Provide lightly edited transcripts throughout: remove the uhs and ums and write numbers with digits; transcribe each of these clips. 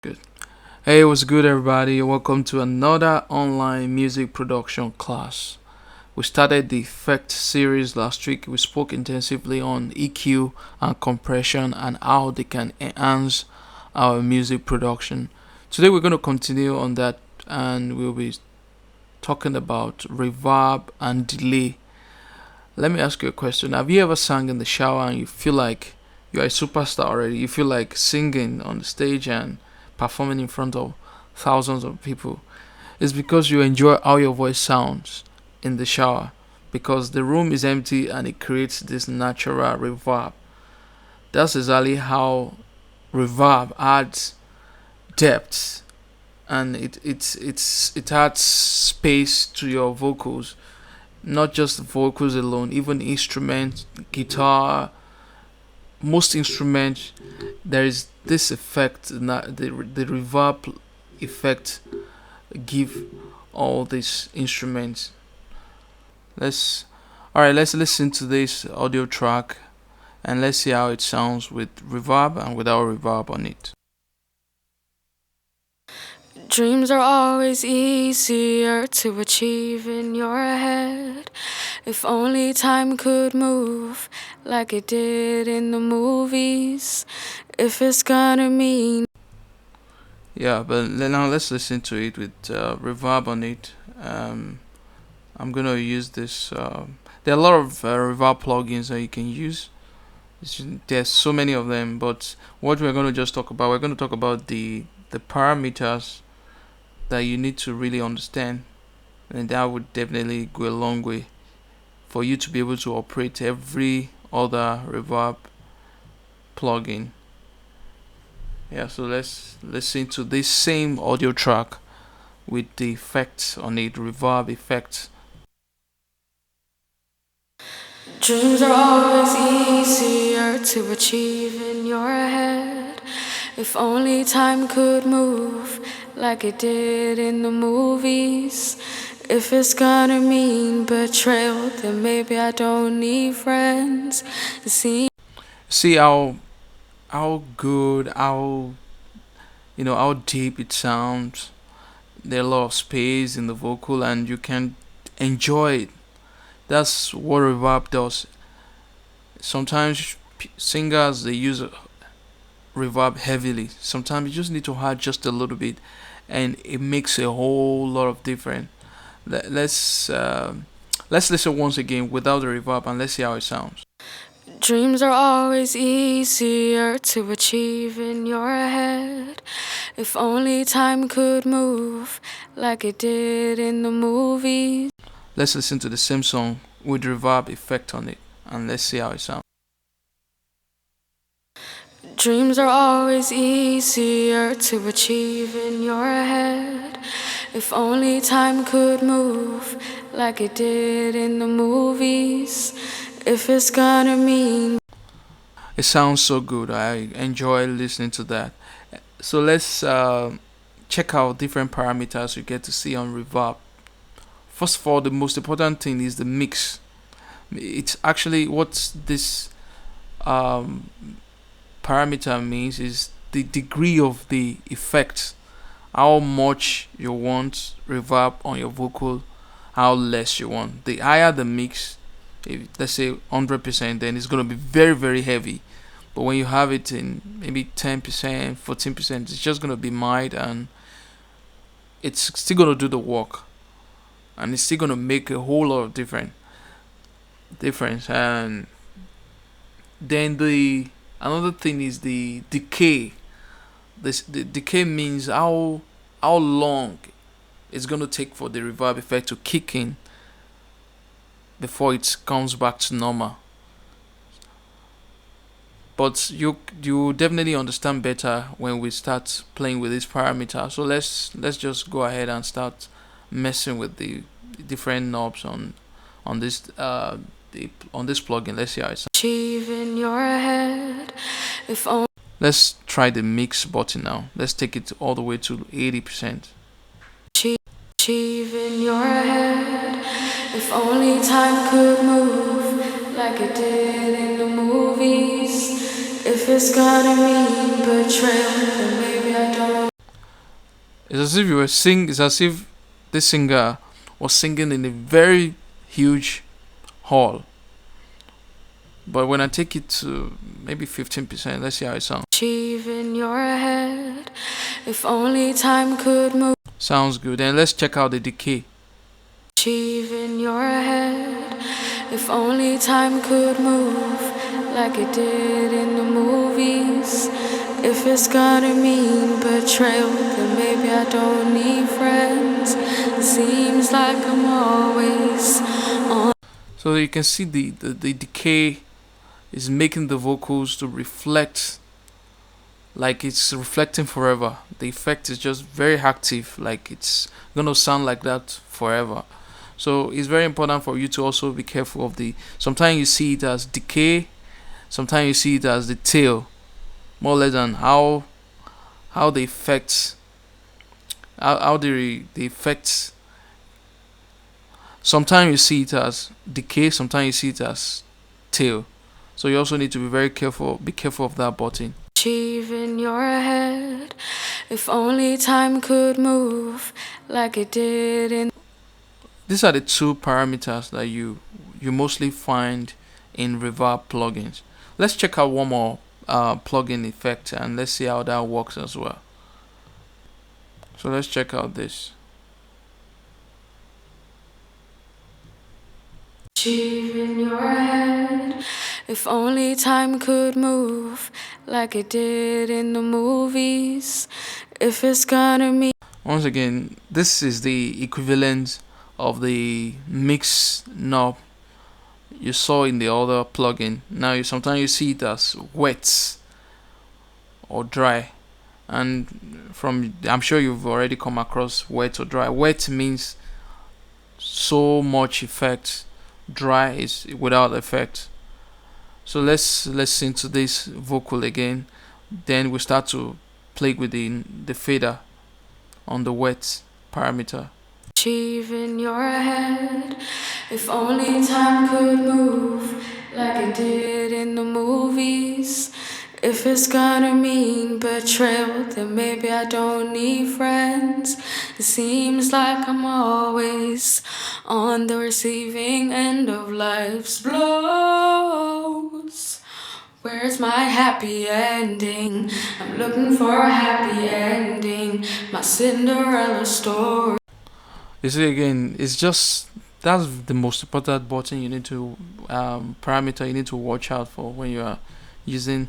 Good. Hey, what's good, everybody? Welcome to another online music production class. We started the effect series last week. We spoke intensively on EQ and compression and how they can enhance our music production. Today, we're going to continue on that and we'll be talking about reverb and delay. Let me ask you a question. Have you ever sung in the shower and you feel like you're a superstar already? You feel like singing on the stage and performing in front of thousands of people. It's because you enjoy how your voice sounds in the shower because the room is empty and it creates this natural reverb. That's exactly how reverb adds depth and it adds space to your vocals, not just vocals alone, even instruments, guitar, most instruments. There is this effect, the reverb effect give all these instruments. Let's all right. Let's listen to this audio track and let's see how it sounds with reverb and without reverb on it. Dreams are always easier to achieve in your head. If only time could move like it did in the movies. If it's gonna mean Yeah, but now let's listen to it with reverb on it. I'm gonna use this. There are a lot of reverb plugins that you can use. There's so many of them, but what we're gonna just talk about, we're gonna talk about the parameters that you need to really understand, and that would definitely go a long way for you to be able to operate every other reverb plugin. Yeah, so let's listen to this same audio track with the effects on it, reverb effects. dreams are always easier to achieve in your head. If only time could move like it did in the movies. If it's gonna mean betrayal, then maybe I don't need friends. See See how good, how deep it sounds. There's a lot of space in the vocal, and you can enjoy it. That's what reverb does. Sometimes singers they use reverb heavily. Sometimes you just need to add just a little bit, and it makes a whole lot of difference. Let's listen once again without the reverb, and let's see how it sounds. Dreams are always easier to achieve in your head. If only time could move like it did in the movies. Let's listen to the same song with reverb effect on it, and let's see how it sounds. Dreams are always easier to achieve in your head. If only time could move like it did in the movies. If it's gonna mean It sounds so good. I enjoy listening to that. So let's check out different parameters you get to see on reverb. First of all, the most important thing is the mix. It's actually what this um, parameter means is the degree of the effect, how much you want reverb on your vocal, how less you want. The higher the mix, if let's say 100%, then it's gonna be very very heavy. But when you have it in maybe 10%, 14%, it's just gonna be mild and it's still gonna do the work, and it's still gonna make a whole lot of difference. And then the another thing is the decay. The decay means how long it's gonna take for the reverb effect to kick in before it comes back to normal. But you definitely understand better when we start playing with this parameter. So let's just go ahead and start messing with the different knobs on this on this plugin. Let's see how it sounds. achieve in your head. If only Let's try the mix button now. Let's take it all the way to 80%. achieve in your head. If only time could move like it did in the movies. If it's gonna mean betrayal, then maybe I don't. It's as if you were sing. It's as if this singer was singing in a very huge hall. But when I take it to maybe 15%, let's see how it sounds. Achieve in your head. If only time could move. Sounds good. And let's check out the decay. Achieve in your head. If only time could move like it did in the movies. If it's gonna mean betrayal, then maybe I don't need friends. It seems like I'm always on. So you can see the decay is making the vocals to reflect like it's reflecting forever. The effect is just very active, like it's gonna sound like that forever. So it's very important for you to also be careful of the. Sometimes you see it as decay, sometimes you see it as the tail, more or less than how the effects how the effects. Sometimes you see it as decay, sometimes you see it as tail. So you also need to be very careful. Be careful of that button. Achieve in your head. If only time could move like it did in. These are the two parameters that you mostly find in Reverb plugins. Let's check out one more plugin effect and let's see how that works as well. So let's check out this. Achieve in your head. If only time could move like it did in the movies. If it's gonna mean. Once again, this is the equivalent of the mix knob you saw in the other plugin. Now you sometimes you see it as wet or dry, and from I'm sure you've already come across wet or dry. Wet means so much effect, dry is without effect. So let's listen to this vocal again, then we start to play with the fader on the wet parameter. Achieve in your head. If only time could move like it did in the movies. If it's gonna mean betrayal, then maybe I don't need friends. It seems like I'm always on the receiving end of life's blows. Where's my happy ending? I'm looking for a happy ending. My Cinderella story. You see again, it's just that's the most important button you need to parameter you need to watch out for when you are using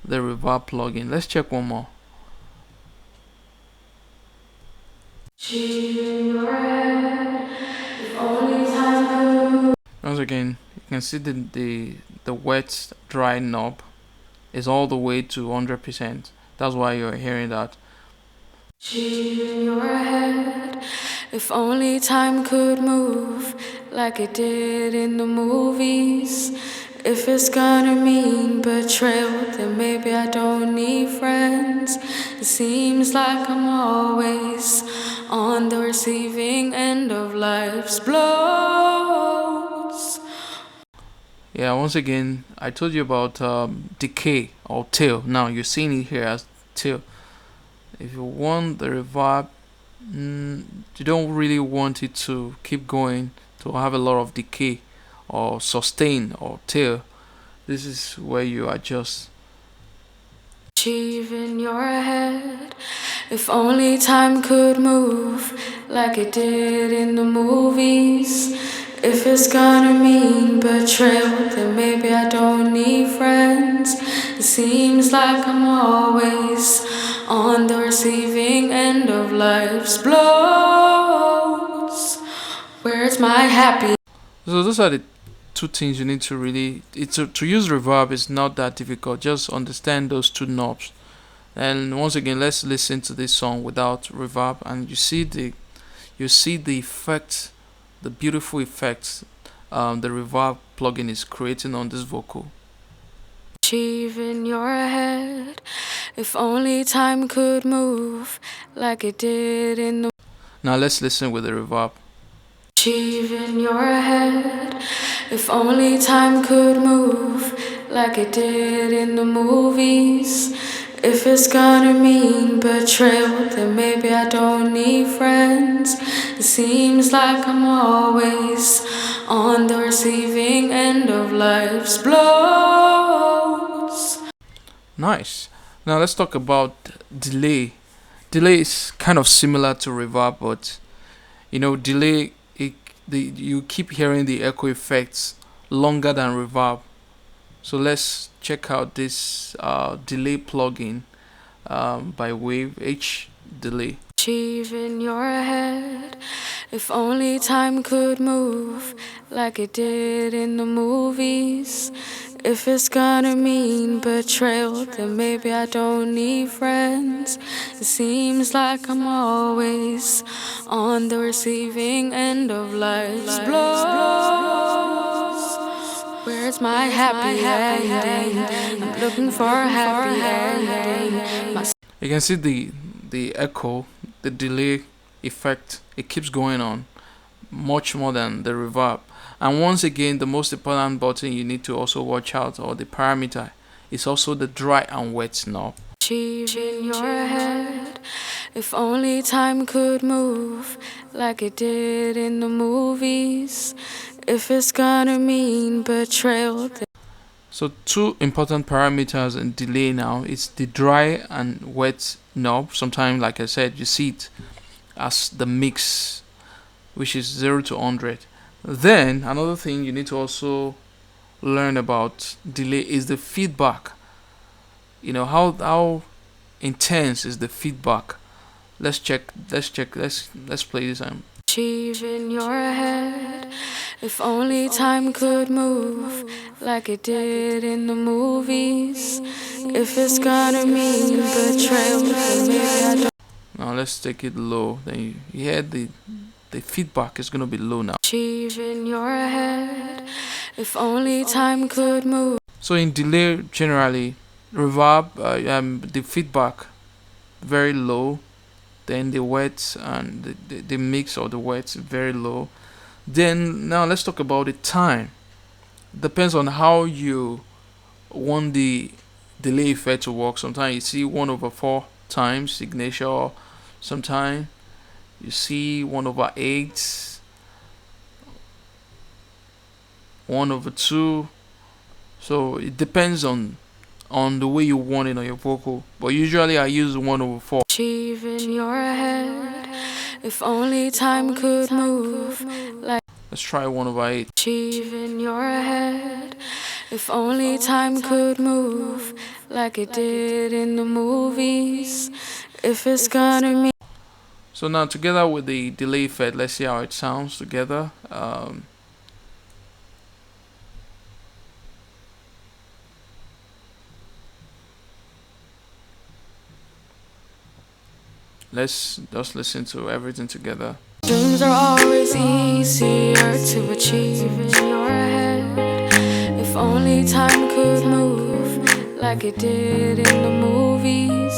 the Reverb plugin. Let's check one more. Once again, you can see the wet dry knob is all the way to 100%. That's why you're hearing that. In your head. If only time could move like it did in the movies. If it's gonna mean betrayal, then maybe I don't need friends. It seems like I'm always on the receiving end of life's blows. Yeah, once again, I told you about decay or tail. Now you're seeing it here as tail. If you want the reverb, you don't really want it to keep going to have a lot of decay or sustain or tail. This is where you adjust. Achieve in your head. If only time could move like it did in the movies. If it's gonna mean betrayal, then maybe I don't need friends. It seems like I'm always on the receiving end of life's blows. Where's my happy? So those are the two things you need to really. To use reverb is not that difficult. Just understand those two knobs. And once again, let's listen to this song without reverb, and you see the effect, the beautiful effects the reverb plugin is creating on this vocal. Achieve in your head. If only time could move like it did in the. Now let's listen with the reverb. Achieve in your head. If only time could move like it did in the movies. If it's gonna mean betrayal, then maybe I don't need friends. It seems like I'm always on the receiving end of life's blows. Nice. Now let's talk about delay. Delay is kind of similar to reverb, but delay, you keep hearing the echo effects longer than reverb. So let's check out this delay plugin by Wave H Delay. Achieve in your head. If only time could move like it did in the movies. If it's gonna mean betrayal, then maybe I don't need friends. It seems like I'm always on the receiving end of life's blows. Where's my happy ending? I'm looking for a happy ending. You can see the echo, the delay effect. It keeps going on much more than the reverb. And once again, the most important button you need to also watch out, or the parameter, is also the dry and wet knob. Achieve in your head. If only time could move like it did in the movies. If it's gonna mean betrayal. So two important parameters in delay now is the dry and wet knob. Sometimes, like I said, you see it as the mix, which is 0 to 100. Then another thing you need to also learn about delay is the feedback. How intense is the feedback. Let's play this. Achieve in your head. If only time could move like it did in the movies. If it's gonna mean betrayal, then maybe I don't. Now let's take it low. Then you hear the feedback is gonna be low now. Achieve in your head. If only time could move. So in delay, generally, reverb, the feedback very low. Then the wet and the mix of the wets very low. Then now let's talk about the time. Depends on how you want the delay effect to work. Sometimes you see 1/4 times signature. Sometimes you see 1/8, 1/2. So it depends on the way you want it on your vocal. But usually I use 1/4. Achieve in your head. If only time could move like. Let's try 1/8. Achieve in your head. If only time could move like it did in the movies. If it's gonna mean. So now together with the delay effect, let's see how it sounds together. Let's just listen to everything together. Dreams are always easier to achieve in your head. If only time could move like it did in the movies.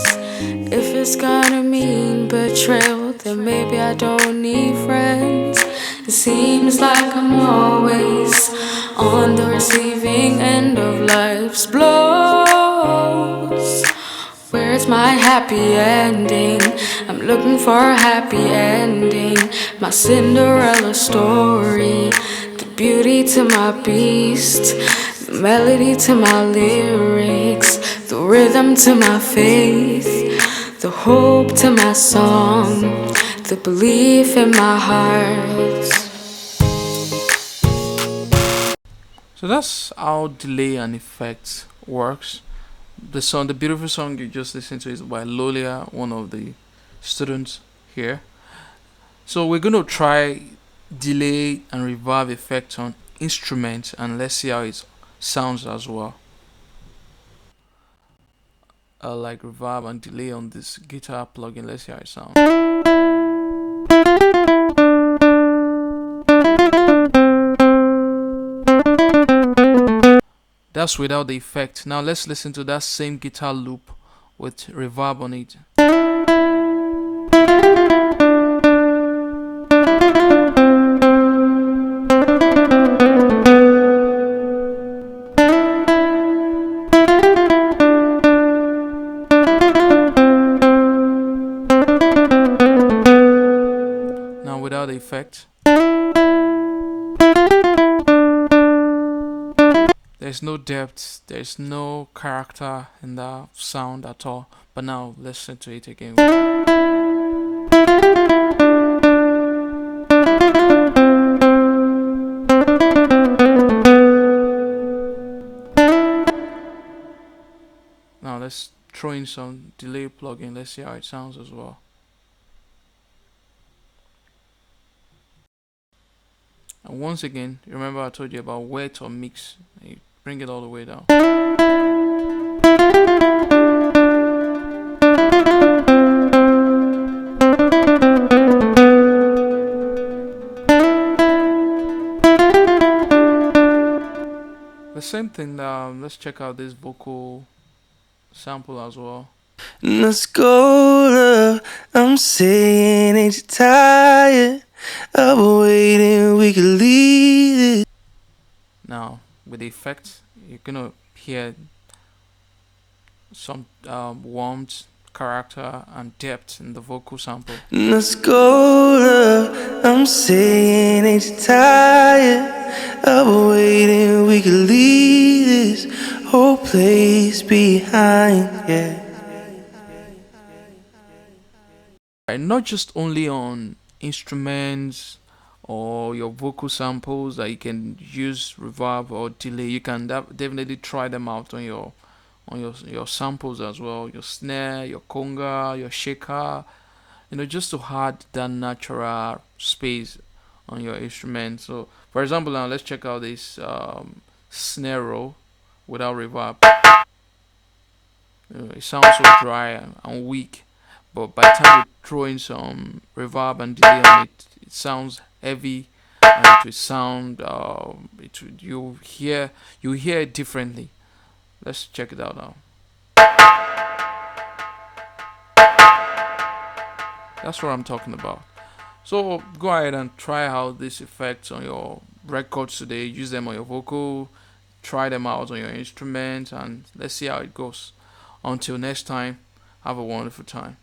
If it's gonna mean betrayal, then maybe I don't need friends. It seems like I'm always on the receiving end of life's blows. Where's my happy ending? I'm looking for a happy ending. My Cinderella story. The beauty to my beast. The melody to my lyrics. The rhythm to my faith. The hope to my song. The belief in my heart. So that's how delay and effects works. The beautiful song you just listened to is by Lolia, one of the students here. So we're gonna try delay and reverb effects on instruments, and let's see how it sounds as well. Like reverb and delay on this guitar plugin. Let's see how it sounds. That's without the effect. Now let's listen to that same guitar loop with reverb on it. without the effect. There's no depth, there's no character in the sound at all. But now listen to it again. Now let's throw in some delay plugin. Let's see how it sounds as well. And once again, remember I told you about wet or mix. You bring it all the way down. The same thing. Let's check out this vocal sample as well. Let's go, love. I'm saying, ain't you tired of waiting? We could leave it. Now with the effect, you're gonna hear some warmth, character, and depth in the vocal sample. Let's go, love. I'm saying, ain't you tired of waiting? We could leave this whole place behind, yeah. And not just only on instruments or your vocal samples that you can use reverb or delay. You can definitely try them out on your samples as well. Your snare, your conga, your shaker. Just to add that natural space on your instrument. So, for example, now let's check out this snare roll without reverb. It sounds so dry and weak, but by the time you throw in some reverb and delay on it, it sounds heavy, and it will sound you hear it differently. Let's check it out now. That's what I'm talking about. So go ahead and try out these effects on your records today. Use them on your vocal, try them out on your instrument, and let's see how it goes. Until next time, have a wonderful time.